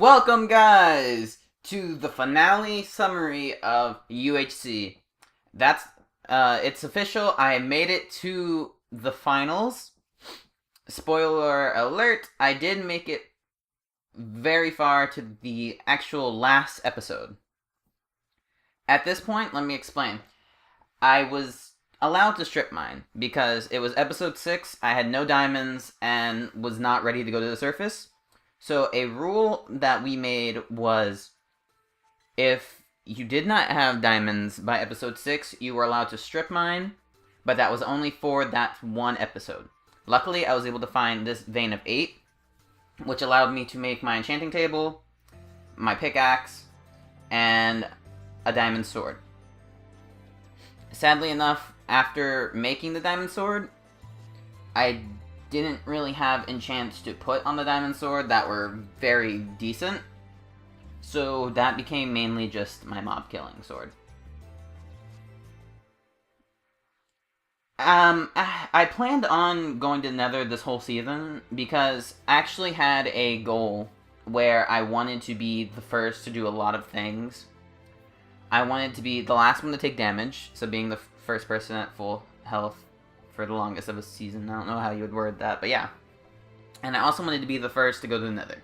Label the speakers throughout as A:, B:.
A: Welcome, guys, to the finale summary of UHC. It's official. I made it to the finals. Spoiler alert, I did make it very far to the actual last episode. At this point, let me explain. I was allowed to strip mine because it was episode 6, I had no diamonds and was not ready to go to the surface. So a rule that we made was if you did not have diamonds by episode 6, you were allowed to strip mine, but that was only for that one episode. Luckily, I was able to find this vein of 8, which allowed me to make my enchanting table, my pickaxe, and a diamond sword. Sadly enough, after making the diamond sword, I didn't really have enchants to put on the diamond sword that were very decent, so that became mainly just my mob killing sword. I planned on going to Nether this whole season because I actually had a goal where I wanted to be the first to do a lot of things. I wanted to be the last one to take damage, so being the first person at full health for the longest of a season. I don't know how you would word that, but yeah. And I also wanted to be the first to go to the Nether,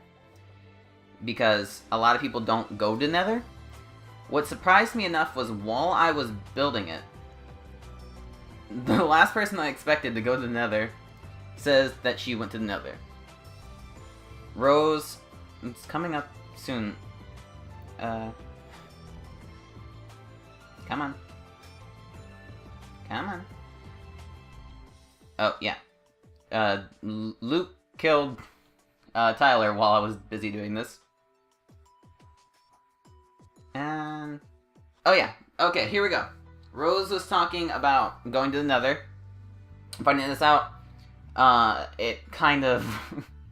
A: because a lot of people don't go to Nether. What surprised me enough was while I was building it, the last person I expected to go to the Nether says that she went to the Nether. Rose, it's coming up soon. Come on. Come on. Oh, yeah. Luke killed Tyler while I was busy doing this. And... oh, yeah. Okay, here we go. Rose was talking about going to the Nether. Finding this out, it kind of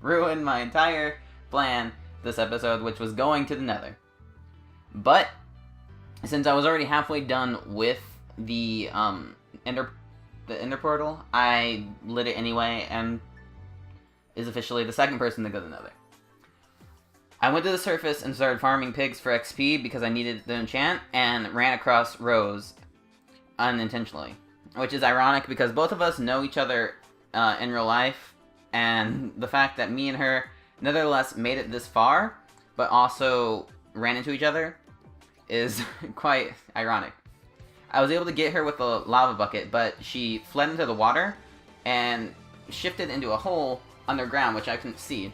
A: ruined my entire plan this episode, which was going to the Nether. But, since I was already halfway done with the Ender portal, I lit it anyway, and is officially the second person to go to the Nether. I went to the surface and started farming pigs for XP because I needed the enchant, and ran across Rose unintentionally. Which is ironic because both of us know each other in real life, and the fact that me and her nevertheless made it this far, but also ran into each other, is quite ironic. I was able to get her with a lava bucket, but she fled into the water and shifted into a hole underground, which I couldn't see.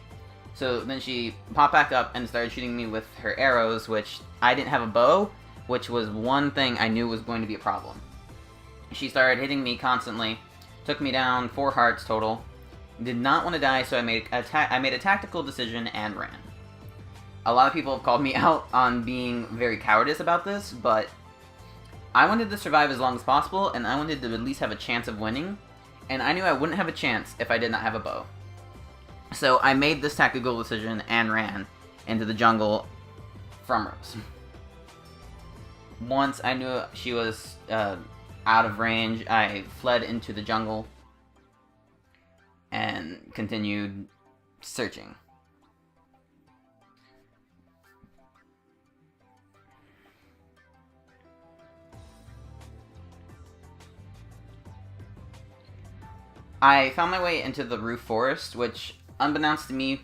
A: So then she popped back up and started shooting me with her arrows, which I didn't have a bow, which was one thing I knew was going to be a problem. She started hitting me constantly, took me down 4 hearts total, did not want to die, so I made a tactical decision and ran. A lot of people have called me out on being very cowardice about this, but I wanted to survive as long as possible, and I wanted to at least have a chance of winning, and I knew I wouldn't have a chance if I did not have a bow. So I made this tactical decision and ran into the jungle from Rose. Once I knew she was out of range, I fled into the jungle and continued searching. I found my way into the roof forest, which, unbeknownst to me,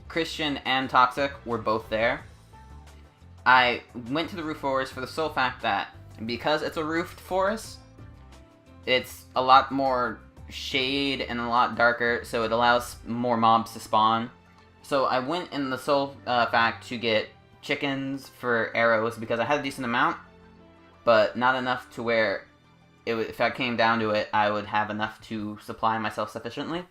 A: Christian and Toxic were both there. I went to the roof forest for the sole fact that, because it's a roofed forest, it's a lot more shade and a lot darker, so it allows more mobs to spawn. So I went in the sole fact to get chickens for arrows, because I had a decent amount, but not enough to where if I came down to it, I would have enough to supply myself sufficiently.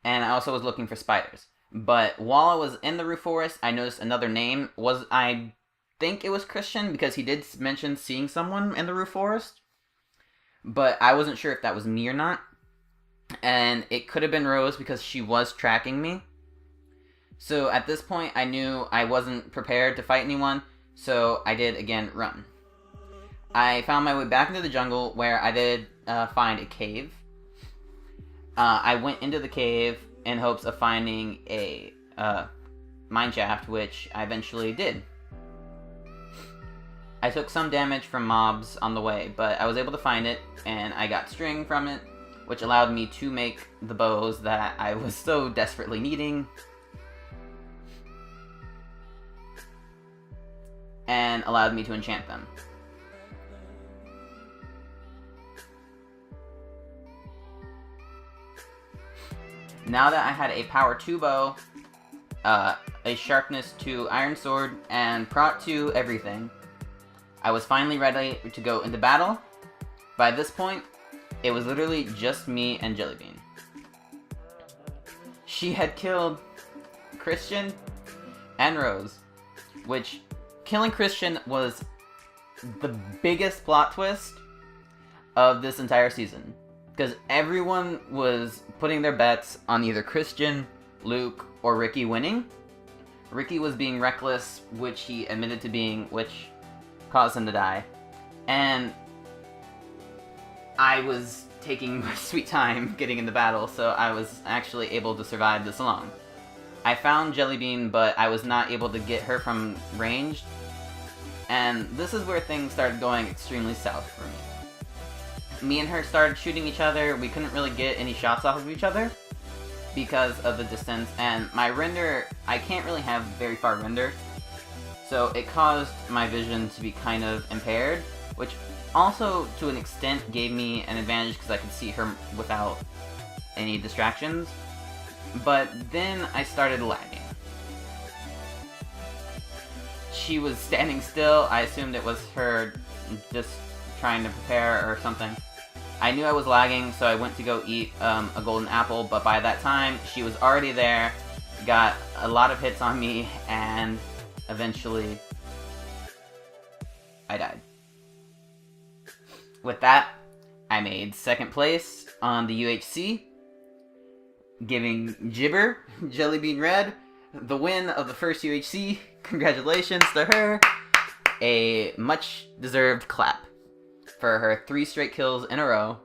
A: And I also was looking for spiders. But while I was in the roof forest, I noticed another name. I think it was Christian, because he did mention seeing someone in the roof forest. But I wasn't sure if that was me or not. And it could have been Rose, because she was tracking me. So at this point, I knew I wasn't prepared to fight anyone, so I did, again, run. I found my way back into the jungle, where I did find a cave. I went into the cave in hopes of finding a mineshaft, which I eventually did. I took some damage from mobs on the way, but I was able to find it, and I got string from it, which allowed me to make the bows that I was so desperately needing. And allowed me to enchant them. Now that I had a power 2 bow, a sharpness 2 iron sword, and prot 2 everything, I was finally ready to go into battle. By this point, it was literally just me and Jellybean. She had killed Christian and Rose, which killing Christian was the biggest plot twist of this entire season. Because everyone was putting their bets on either Christian, Luke, or Ricky winning. Ricky was being reckless, which he admitted to being, which caused him to die. And I was taking my sweet time getting into battle, so I was actually able to survive this long. I found Jellybean, but I was not able to get her from range. And this is where things started going extremely south for me. Me and her started shooting each other. We couldn't really get any shots off of each other because of the distance, and my render, I can't really have very far render, so it caused my vision to be kind of impaired, which also to an extent gave me an advantage because I could see her without any distractions. But then I started lagging. She was standing still. I assumed it was her just trying to prepare or something. I knew I was lagging, so I went to go eat a golden apple, but by that time, she was already there, got a lot of hits on me, and eventually, I died. With that, I made second place on the UHC, giving Jibber, Jellybean Red, the win of the first UHC. Congratulations to her. A much-deserved clap for her 3 straight kills in a row.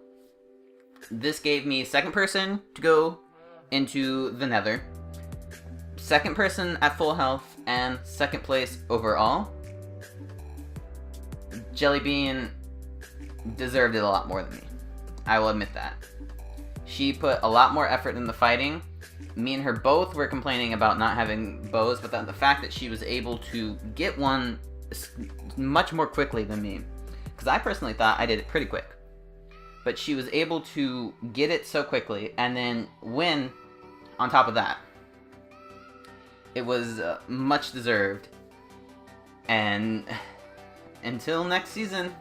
A: This gave me second person to go into the Nether, second person at full health, and second place overall. Jellybean deserved it a lot more than me. I will admit that. She put a lot more effort in the fighting. Me and her both were complaining about not having bows, but the fact that she was able to get one much more quickly than me, because I personally thought I did it pretty quick. But she was able to get it so quickly, and then win on top of that. It was much deserved. And until next season,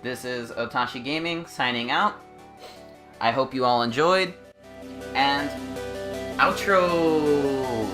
A: this is Otashi Gaming signing out. I hope you all enjoyed, and outro!